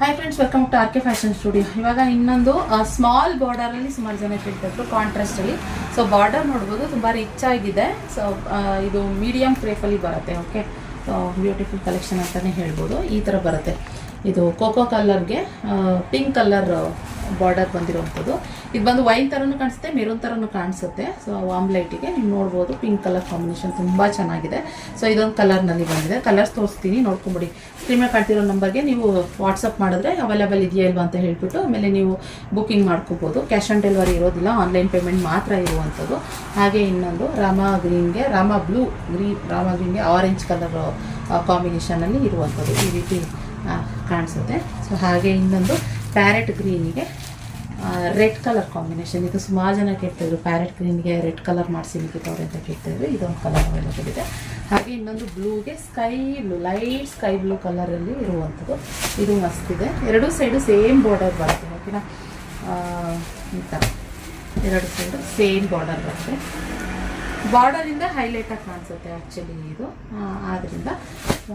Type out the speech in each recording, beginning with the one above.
Hi friends, welcome to R K fashion studio. ಇವಾಗ ಇನ್ನೊಂದು small ಬಾರ್ಡರಲ್ಲಿ ಸುಮಾರು ಜನ ಕೇಳ್ತಿದ್ರು ಕಾಂಟ್ರಾಸ್ಟಲ್ಲಿ. ಸೊ ಬಾರ್ಡರ್ ನೋಡ್ಬೋದು, ತುಂಬ ರಿಚ್ ಆಗಿದೆ. ಸೊ ಇದು ಮೀಡಿಯಮ್ ಕ್ರೇಫಲ್ಲಿ ಬರುತ್ತೆ. ಓಕೆ, ಸೊ ಬ್ಯೂಟಿಫುಲ್ ಕಲೆಕ್ಷನ್ ಅಂತಲೇ ಹೇಳ್ಬೋದು. ಈ ಥರ ಬರುತ್ತೆ. ಇದು ಕೋಕೋ ಕಲರ್ಗೆ ಪಿಂಕ್ ಕಲರ್ ಬಾರ್ಡರ್ ಬಂದಿರುವಂಥದ್ದು. ಇದು ಬಂದು ವೈನ್ ಥರನೂ ಕಾಣಿಸುತ್ತೆ, ಮೆರೂನ್ ಥರನೂ ಕಾಣಿಸುತ್ತೆ. ಸೊ ಆಮ್ಲೈಟಿಗೆ ನೀವು ನೋಡ್ಬೋದು, ಪಿಂಕ್ ಕಲರ್ ಕಾಂಬಿನೇಷನ್ ತುಂಬ ಚೆನ್ನಾಗಿದೆ. ಸೊ ಇದೊಂದು ಕಲರ್ನಲ್ಲಿ ಬಂದಿದೆ. ಕಲರ್ಸ್ ತೋರಿಸ್ತೀನಿ, ನೋಡ್ಕೊಂಬಿಡಿ. ಸ್ಕ್ರೀನ್ ಕಾಣ್ತಿರೋ ನಂಬರ್ಗೆ ನೀವು ವಾಟ್ಸಪ್ ಮಾಡಿದ್ರೆ ಅವೈಲೇಬಲ್ ಇದೆಯಾ ಇಲ್ವಾ ಅಂತ ಹೇಳ್ಬಿಟ್ಟು ಆಮೇಲೆ ನೀವು ಬುಕ್ಕಿಂಗ್ ಮಾಡ್ಕೋಬೋದು. ಕ್ಯಾಶ್ ಆನ್ ಡೆಲಿವರಿ ಇರೋದಿಲ್ಲ, ಆನ್ಲೈನ್ ಪೇಮೆಂಟ್ ಮಾತ್ರ ಇರುವಂಥದ್ದು. ಹಾಗೆ ಇನ್ನೊಂದು ರಾಮಾ ಗ್ರೀನ್ಗೆ ಆರೆಂಜ್ ಕಲರ್ ಕಾಂಬಿನೇಷನಲ್ಲಿ ಇರುವಂಥದ್ದು ಈ ರೀತಿ ಕಾಣಿಸುತ್ತೆ. ಸೊ ಹಾಗೆ ಇನ್ನೊಂದು ಪ್ಯಾರೆಟ್ ಗ್ರೀನಿಗೆ ರೆಡ್ ಕಲರ್ ಕಾಂಬಿನೇಷನ್. ಇದು ಸುಮಾರು ಜನ ಕೇಳ್ತಾಯಿದ್ರು, ಪ್ಯಾರೆಟ್ ಗ್ರೀನ್ಗೆ ರೆಡ್ ಕಲರ್ ಮಾಡಿಸಿ ನಿಂತಿದ್ದವ್ರೆ ಅಂತ ಕೇಳ್ತಾಯಿದ್ರು. ಇದೊಂದು ಕಲರ್ ಅವೈಲೇಬಲ್ ಇದೆ. ಹಾಗೆ ಇನ್ನೊಂದು ಬ್ಲೂಗೆ ಲೈಟ್ ಸ್ಕೈ ಬ್ಲೂ ಕಲರಲ್ಲಿ ಇರುವಂಥದ್ದು. ಇದು ಮಸ್ತಿದೆ. ಎರಡೂ ಸೈಡು ಸೇಮ್ ಬಾರ್ಡರ್ ಬರುತ್ತೆ. ಓಕೆನಾ, ಈ ಥರ ಎರಡು ಸೈಡು ಸೇಮ್ ಬಾರ್ಡರ್ ಬರುತ್ತೆ. ಬಾರ್ಡರಿಂದ ಹೈಲೈಟಾಗಿ ಕಾಣಿಸುತ್ತೆ ಆ್ಯಕ್ಚುಲಿ ಇದು. ಆದ್ದರಿಂದ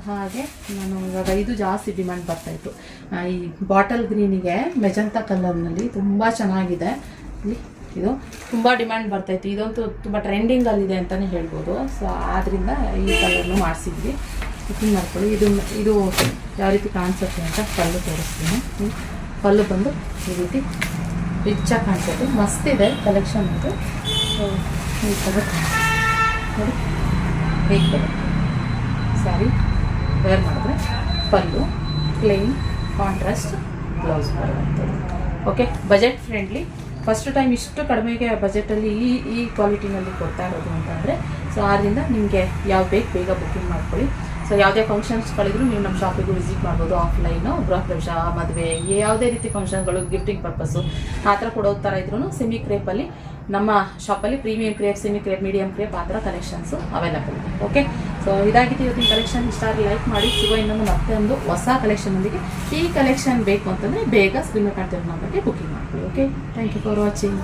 ಹಾಗೆ ನಾನು ಇವಾಗ ಇದು ಜಾಸ್ತಿ ಡಿಮ್ಯಾಂಡ್ ಬರ್ತಾಯಿತ್ತು. ಈ ಬಾಟಲ್ ಗ್ರೀನಿಗೆ ಮೆಜಂತಾ ಕಲರ್ನಲ್ಲಿ ತುಂಬ ಚೆನ್ನಾಗಿದೆ. ಇದು ತುಂಬ ಡಿಮ್ಯಾಂಡ್ ಬರ್ತಾಯಿತ್ತು. ಇದಂತೂ ತುಂಬ ಟ್ರೆಂಡಿಂಗಲ್ಲಿದೆ ಅಂತಲೇ ಹೇಳ್ಬೋದು. ಸೊ ಆದ್ದರಿಂದ ಈ ಕಲರ್ನು ಮಾಡಿಸಿದ್ವಿ. ಬುಕ್ಕಿಂಗ್ ಮಾಡ್ಕೊಳ್ಳಿ. ಇದು ಯಾವ ರೀತಿ ಕಾಣಿಸುತ್ತೆ ಅಂತ ಪಲ್ಲು ತೋರಿಸ್ತೀನಿ. ಪಲ್ಲು ಬಂದು ಈ ರೀತಿ ರಿಚ್ಚಾಗಿ ಕಾಣಿಸುತ್ತೆ. ಮಸ್ತಿದೆ ಕಲೆಕ್ಷನ್ ಇದು. ಸೊ ಈ ಥರ ನೋಡಿ ಹೇಗೆ ಸ್ಯಾರಿ ವೇರ್ ಮಾಡಿದ್ರೆ ಪಲ್ಲು ಪ್ಲೇನ್ ಕಾಂಟ್ರಾಸ್ಟ್ ಬ್ಲೌಸ್ ಬರುವಂಥದ್ದು. Okay, budget friendly. First time ಇಷ್ಟು ಕಡಿಮೆಗೆ ಬಜೆಟಲ್ಲಿ ಈ ಕ್ವಾಲಿಟಿನಲ್ಲಿ ಕೊಡ್ತಾ ಇರೋದು ಅಂತಂದರೆ, ಸೊ ಆದ್ದರಿಂದ ನಿಮಗೆ ಯಾವ ಬೇಕು ಬೇಗ ಬುಕ್ಕಿಂಗ್ ಮಾಡ್ಕೊಳ್ಳಿ. ಸೊ ಯಾವುದೇ ಫಂಕ್ಷನ್ಸ್ಗಳಿದ್ರು ನೀವು ನಮ್ಮ ಶಾಪಿಗೂ ವಿಸಿಟ್ ಮಾಡ್ಬೋದು. ಆಫ್ಲೈನು, ಗೃಹಪ್ರವೇಶ, ಮದುವೆ, ಯಾವುದೇ ರೀತಿ ಫಂಕ್ಷನ್ಗಳು, ಗಿಫ್ಟಿಂಗ್ ಪರ್ಪಸ್ಸು ಆ ಥರ ಕೊಡೋ ಥರ ಇದ್ರೂ ಸೆಮಿ ಕ್ರೇಪಲ್ಲಿ ನಮ್ಮ ಶಾಪಲ್ಲಿ premium crepe, semi crepe, medium crepe ಆ ಥರ ಕಲೆಕ್ಷನ್ಸು ಅವೈಲಬಲ್ ಇದೆ. ಓಕೆ, ಸೊ ಇದಾಗಿತ್ತು ಇವತ್ತಿನ ಕಲೆಕ್ಷನ್. ಇಷ್ಟ ಲೈಕ್ ಮಾಡಿ. ಸಿಗೋ ಇನ್ನೊಂದು ಮತ್ತೆ ಒಂದು ಹೊಸ ಕಲೆಕ್ಷನ್ನೊಂದಿಗೆ. ಈ ಕಲೆಕ್ಷನ್ ಬೇಕು ಅಂತಂದರೆ ಬೇಗ ಸ್ಕ್ರೀನ್ ಕಾಣ್ತಿರೋ ನಂಬರ್ಗೆ ಬುಕ್ಕಿಂಗ್ ಮಾಡ್ಕೊಳ್ಳಿ. Okay, thank you for watching.